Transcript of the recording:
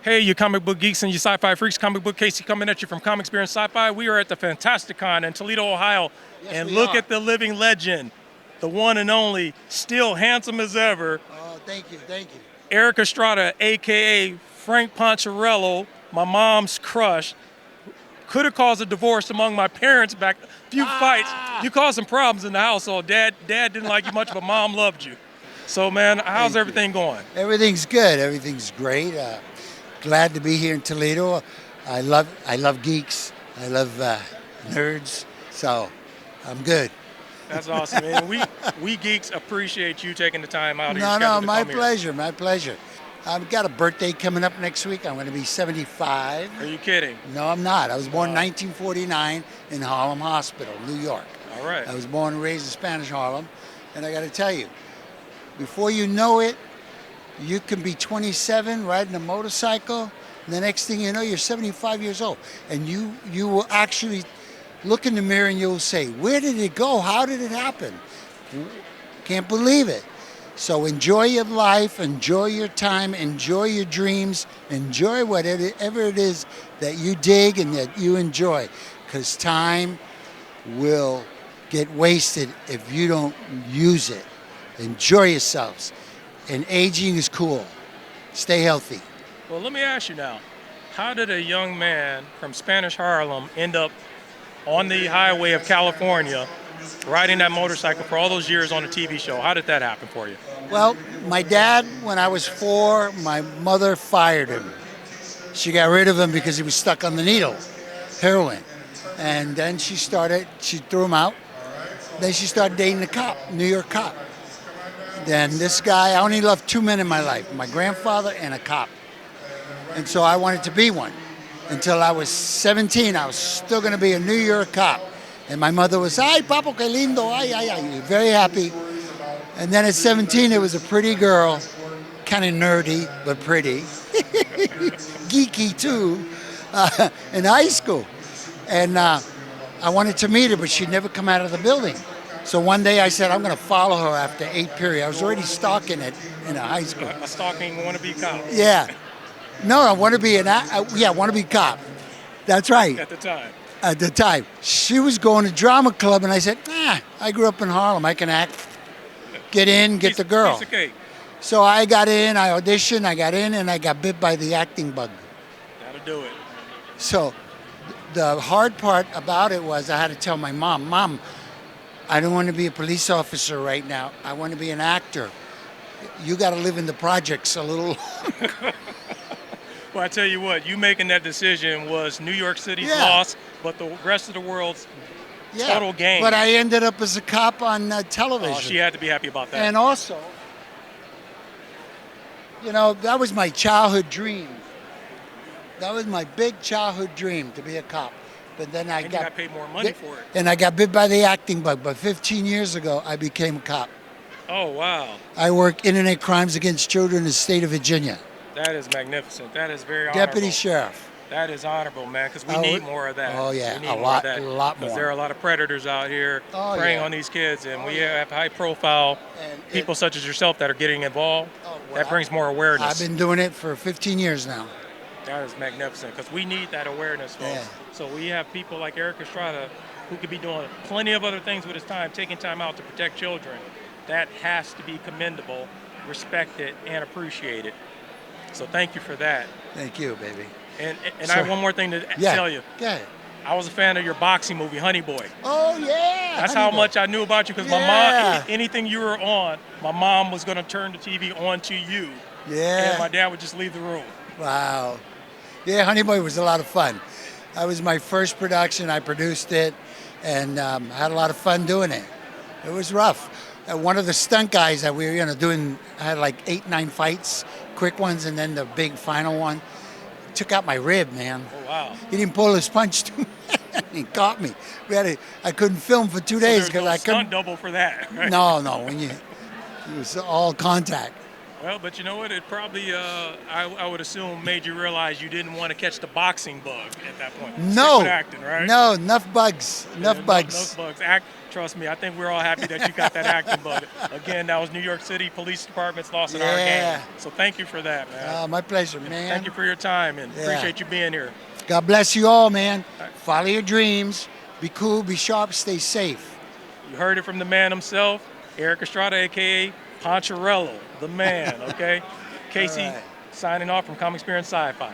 Hey, you comic book geeks and you sci-fi freaks, comic book Casey coming at you from Comic Experience Sci-Fi. We are at the Fantasticon in Toledo, Ohio. Yes, and we look are. at the living legend, the one and only, still handsome as ever, Oh, thank you, thank you. Erik Estrada, AKA Frank Poncherello, my mom's crush. Could have caused a divorce among my parents back, a few fights. You caused some problems in the household. Dad didn't like you much, but Mom loved you. So, man, how's Thank you. everything going? Everything's good. Everything's great. Glad to be here in Toledo. I love geeks. I love nerds. So I'm good. That's awesome, man. We geeks appreciate you taking the time out of your No, schedule no, to my come here. pleasure. My pleasure. I've got a birthday coming up next week. I'm going to be 75. Are you kidding? No, I'm not. I was born in 1949 in Harlem Hospital, New York. All right. I was born and raised in Spanish Harlem. And I got to tell you, before you know it, you can be 27 riding a motorcycle. And the next thing you know, you're 75 years old. And you will actually look in the mirror and you'll say, where did it go? How did it happen? Can't believe it. So enjoy your life, enjoy your time, enjoy your dreams, enjoy whatever it is that you dig and that you enjoy. Because time will get wasted if you don't use it. Enjoy yourselves. And aging is cool. Stay healthy. Well, let me ask you now, how did a young man from Spanish Harlem end up on the highway of California riding that motorcycle for all those years on a TV show? How did that happen for you? Well, my dad, when I was 4, my mother fired him. She got rid of him because he was stuck on the needle, heroin. And then she threw him out. Then she started dating a cop, New York cop. Then this guy, I only loved 2 men in my life, my grandfather and a cop. And so I wanted to be one. Until I was 17, I was still going to be a New York cop. And my mother was, ay, papo, que lindo, ay, ay, ay, very happy. And then at 17, it was a pretty girl, kind of nerdy, but pretty. Geeky, too, in high school. And I wanted to meet her, but she'd never come out of the building. So one day I said, I'm going to follow her after 8th period. I was already stalking it in a high school. A stalking wannabe cop. Yeah. No, I want to be wannabe cop. That's right. At the time. At the time. She was going to drama club, and I said, I grew up in Harlem. I can act. Get in, get the girl. Piece of cake. So I got in, I auditioned, I got in, and I got bit by the acting bug. That'll do it. So the hard part about it was I had to tell my Mom, I don't want to be a police officer right now. I want to be an actor. You got to live in the projects a little. Well, I tell you what, you making that decision was New York City's loss, but the rest of the world's total gain. But I ended up as a cop on television. Oh, she had to be happy about that. And also, that was my childhood dream. That was my big childhood dream, to be a cop. But then you got paid more money for it. And I got bit by the acting bug. But 15 years ago, I became a cop. Oh, wow. I work internet crimes against children in the state of Virginia. That is magnificent. That is very honorable. Deputy sheriff. That is honorable, man, because we need more of that. Oh, yeah, we need a more lot of that, more. Because there are a lot of predators out here Oh, preying yeah. on these kids, and we have high-profile people such as yourself that are getting involved. That brings more awareness. I've been doing it for 15 years now. That is magnificent, because we need that awareness, folks. Yeah. So we have people like Erik Estrada who could be doing plenty of other things with his time, taking time out to protect children. That has to be commendable, respected, and appreciated. So thank you for that. Thank you, baby. And I have one more thing to tell you. Go ahead. I was a fan of your boxing movie, Honey Boy. Oh, yeah. That's how much I knew about you, because my mom, anything you were on, my mom was going to turn the TV on to you. Yeah. And my dad would just leave the room. Wow. Yeah, Honey Boy was a lot of fun. That was my first production. I produced it and had a lot of fun doing it. It was rough. One of the stunt guys that we were doing had like 8, 9 fights, quick ones, and then the big final one. Took out my rib, man. Oh, wow. He didn't pull his punch to me. He caught me. I couldn't film for 2 days because I couldn't. Stunt double for that. Right? No. It was all contact. Well, but you know what? It probably, I would assume, made you realize you didn't want to catch the boxing bug at that point. Stick No, with acting, right? no, enough bugs, Yeah, enough bugs. enough bugs. Trust me, I think we're all happy that you got that acting bug. Again, that was New York City Police Department's loss in our Yeah. game. So thank you for that, man. My pleasure, man. Thank you for your time and Yeah. appreciate you being here. God bless you all, man. Follow your dreams. Be cool, be sharp, stay safe. You heard it from the man himself, Erik Estrada, a.k.a. Poncherello, the man, okay? Casey, All right. signing off from Comic Experience Sci-Fi.